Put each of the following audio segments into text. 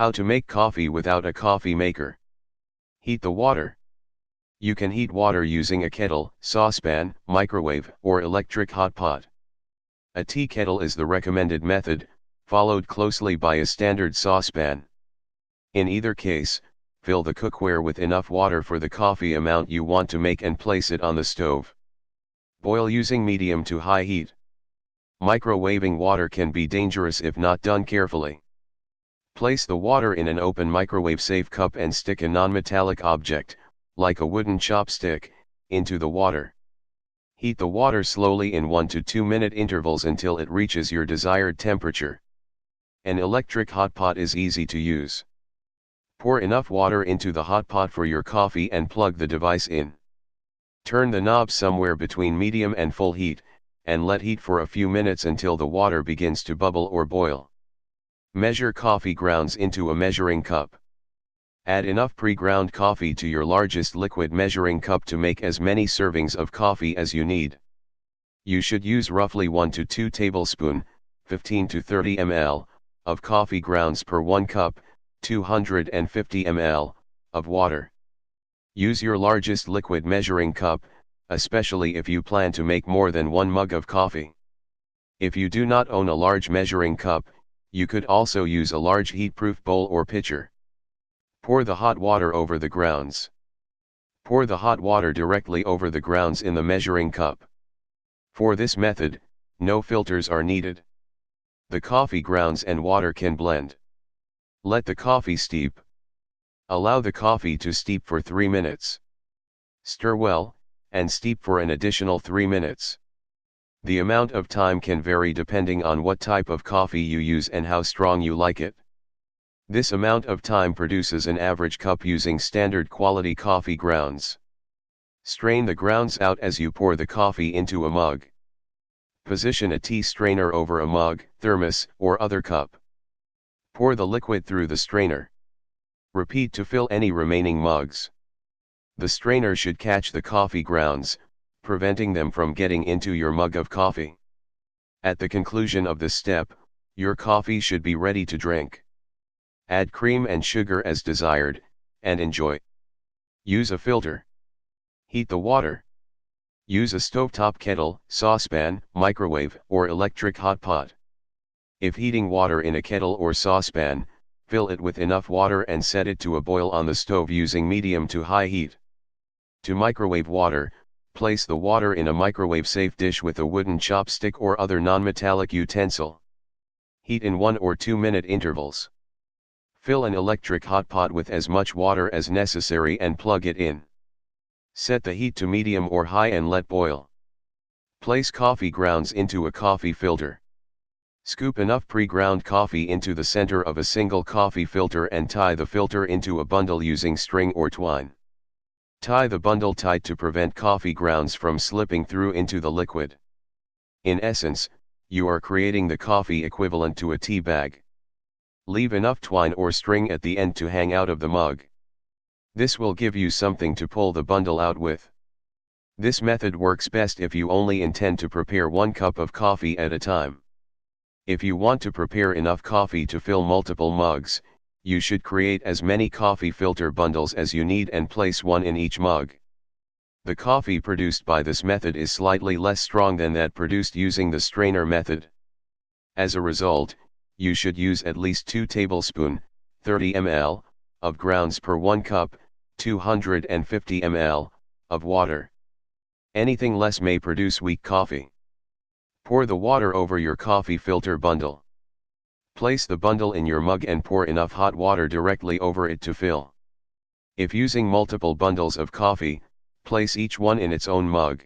How to make coffee without a coffee maker. Heat the water. You can heat water using a kettle, saucepan, microwave, or electric hot pot. A tea kettle is the recommended method, followed closely by a standard saucepan. In either case, fill the cookware with enough water for the coffee amount you want to make and place it on the stove. Boil using medium to high heat. Microwaving water can be dangerous if not done carefully. Place the water in an open microwave-safe cup and stick a non-metallic object, like a wooden chopstick, into the water. Heat the water slowly in 1 to 2 minute intervals until it reaches your desired temperature. An electric hot pot is easy to use. Pour enough water into the hot pot for your coffee and plug the device in. Turn the knob somewhere between medium and full heat, and let heat for a few minutes until the water begins to bubble or boil. Measure coffee grounds into a measuring cup. Add enough pre-ground coffee to your largest liquid measuring cup to make as many servings of coffee as you need. You should use roughly 1 to 2 tablespoons, 15 to 30 ml, of coffee grounds per 1 cup, 250 ml, of water. Use your largest liquid measuring cup, especially if you plan to make more than 1 mug of coffee. If you do not own a large measuring cup, you could also use a large heat-proof bowl or pitcher. Pour the hot water over the grounds. Pour the hot water directly over the grounds in the measuring cup. For this method, no filters are needed. The coffee grounds and water can blend. Let the coffee steep. Allow the coffee to steep for 3 minutes. Stir well, and steep for an additional 3 minutes. The amount of time can vary depending on what type of coffee you use and how strong you like it. This amount of time produces an average cup using standard quality coffee grounds. Strain the grounds out as you pour the coffee into a mug. Position a tea strainer over a mug, thermos, or other cup. Pour the liquid through the strainer. Repeat to fill any remaining mugs. The strainer should catch the coffee grounds, preventing them from getting into your mug of coffee. At the conclusion of this step, your coffee should be ready to drink. Add cream and sugar as desired, and enjoy. Use a filter. Heat the water. Use a stovetop kettle, saucepan, microwave, or electric hot pot. If heating water in a kettle or saucepan, fill it with enough water and set it to a boil on the stove using medium to high heat. To microwave water, place the water in a microwave-safe dish with a wooden chopstick or other non-metallic utensil. Heat in 1 or 2 minute intervals. Fill an electric hot pot with as much water as necessary and plug it in. Set the heat to medium or high and let boil. Place coffee grounds into a coffee filter. Scoop enough pre-ground coffee into the center of a single coffee filter and tie the filter into a bundle using string or twine. Tie the bundle tight to prevent coffee grounds from slipping through into the liquid. In essence, you are creating the coffee equivalent to a tea bag. Leave enough twine or string at the end to hang out of the mug. This will give you something to pull the bundle out with. This method works best if you only intend to prepare 1 cup of coffee at a time. If you want to prepare enough coffee to fill multiple mugs, you should create as many coffee filter bundles as you need and place 1 in each mug. The coffee produced by this method is slightly less strong than that produced using the strainer method. As a result, you should use at least 2 tablespoons, 30 ml, of grounds per 1 cup, 250 ml, of water. Anything less may produce weak coffee. Pour the water over your coffee filter bundle. Place the bundle in your mug and pour enough hot water directly over it to fill. If using multiple bundles of coffee, place each one in its own mug.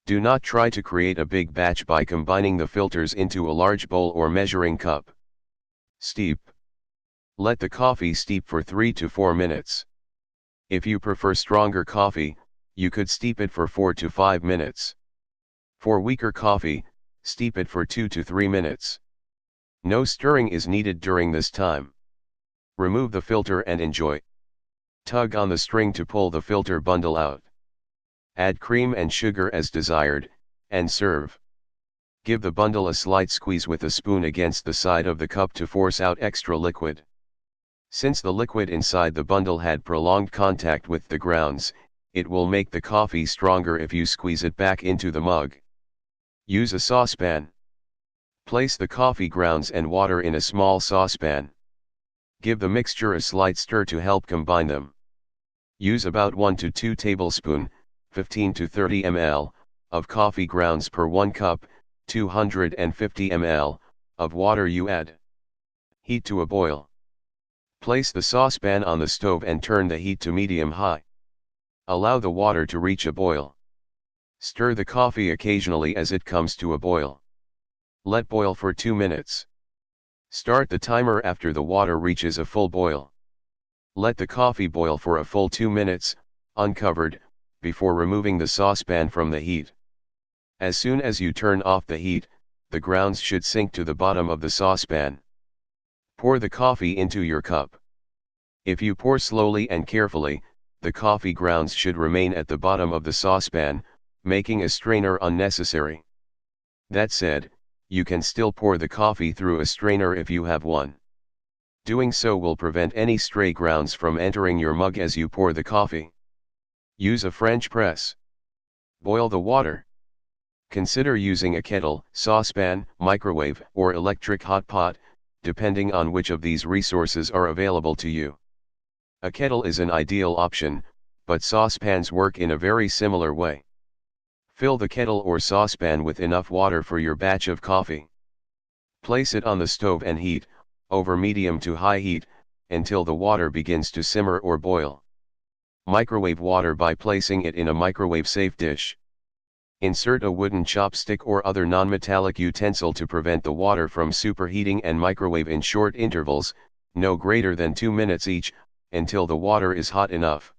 Do not try to create a big batch by combining the filters into a large bowl or measuring cup. Steep. Let the coffee steep for 3 to 4 minutes. If you prefer stronger coffee, you could steep it for 4 to 5 minutes. For weaker coffee, steep it for 2 to 3 minutes. No stirring is needed during this time. Remove the filter and enjoy. Tug on the string to pull the filter bundle out. Add cream and sugar as desired, and serve. Give the bundle a slight squeeze with a spoon against the side of the cup to force out extra liquid. Since the liquid inside the bundle had prolonged contact with the grounds, it will make the coffee stronger if you squeeze it back into the mug. Use a saucepan. Place the coffee grounds and water in a small saucepan. Give the mixture a slight stir to help combine them. Use about 1 to 2 tablespoons, 15 to 30 ml, of coffee grounds per 1 cup, 250 ml, of water you add. Heat to a boil. Place the saucepan on the stove and turn the heat to medium-high. Allow the water to reach a boil. Stir the coffee occasionally as it comes to a boil. Let boil for 2 minutes. Start the timer after the water reaches a full boil. Let the coffee boil for a full 2 minutes, uncovered, before removing the saucepan from the heat. As soon as you turn off the heat, the grounds should sink to the bottom of the saucepan. Pour the coffee into your cup. If you pour slowly and carefully, the coffee grounds should remain at the bottom of the saucepan, making a strainer unnecessary. That said, you can still pour the coffee through a strainer if you have one. Doing so will prevent any stray grounds from entering your mug as you pour the coffee. Use a French press. Boil the water. Consider using a kettle, saucepan, microwave, or electric hot pot, depending on which of these resources are available to you. A kettle is an ideal option, but saucepans work in a very similar way. Fill the kettle or saucepan with enough water for your batch of coffee. Place it on the stove and heat, over medium to high heat, until the water begins to simmer or boil. Microwave water by placing it in a microwave-safe dish. Insert a wooden chopstick or other non-metallic utensil to prevent the water from superheating and microwave in short intervals, no greater than 2 minutes each, until the water is hot enough.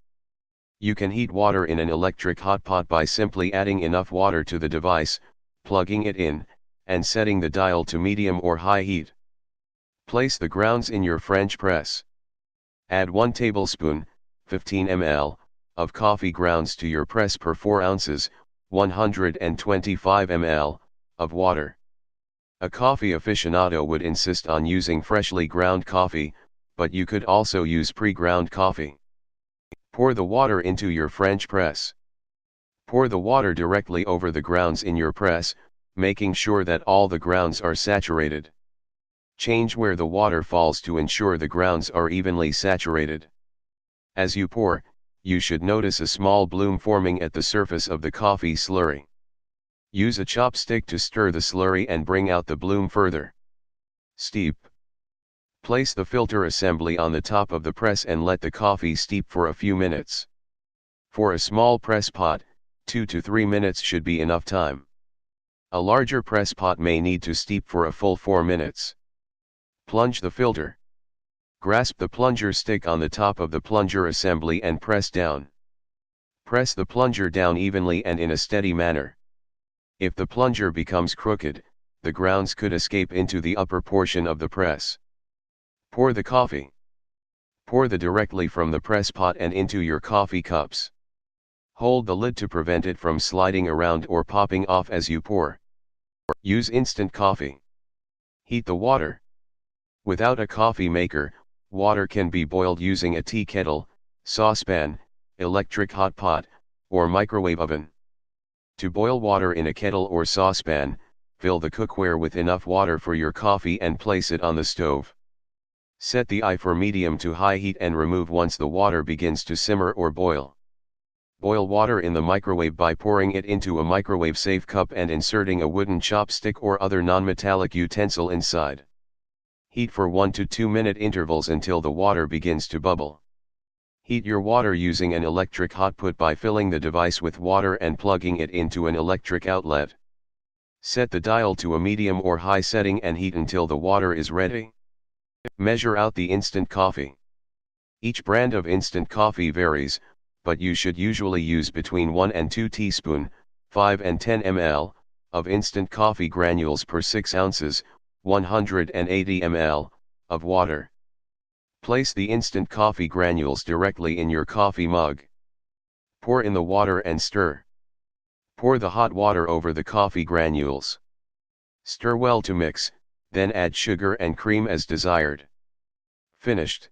You can heat water in an electric hot pot by simply adding enough water to the device, plugging it in, and setting the dial to medium or high heat. Place the grounds in your French press. Add 1 tablespoon, 15 ml, of coffee grounds to your press per 4 ounces, 125 ml, of water. A coffee aficionado would insist on using freshly ground coffee, but you could also use pre-ground coffee. Pour the water into your French press. Pour the water directly over the grounds in your press, making sure that all the grounds are saturated. Change where the water falls to ensure the grounds are evenly saturated. As you pour, you should notice a small bloom forming at the surface of the coffee slurry. Use a chopstick to stir the slurry and bring out the bloom further. Steep. Place the filter assembly on the top of the press and let the coffee steep for a few minutes. For a small press pot, 2 to 3 minutes should be enough time. A larger press pot may need to steep for a full 4 minutes. Plunge the filter. Grasp the plunger stick on the top of the plunger assembly and press down. Press the plunger down evenly and in a steady manner. If the plunger becomes crooked, the grounds could escape into the upper portion of the press. Pour the coffee. Pour the directly from the press pot and into your coffee cups. Hold the lid to prevent it from sliding around or popping off as you pour. Use instant coffee. Heat the water. Without a coffee maker, water can be boiled using a tea kettle, saucepan, electric hot pot, or microwave oven. To boil water in a kettle or saucepan, fill the cookware with enough water for your coffee and place it on the stove. Set the eye for medium to high heat and remove once the water begins to simmer or boil. Boil water in the microwave by pouring it into a microwave-safe cup and inserting a wooden chopstick or other non-metallic utensil inside. Heat for 1 to 2 minute intervals until the water begins to bubble. Heat your water using an electric hot pot by filling the device with water and plugging it into an electric outlet. Set the dial to a medium or high setting and heat until the water is ready. Measure out the instant coffee. Each brand of instant coffee varies, but you should usually use between 1 and 2 teaspoons, 5 and 10 ml, of instant coffee granules per 6 ounces, 180 ml, of water. Place the instant coffee granules directly in your coffee mug. Pour in the water and stir. Pour the hot water over the coffee granules. Stir well to mix, then add sugar and cream as desired. Finished.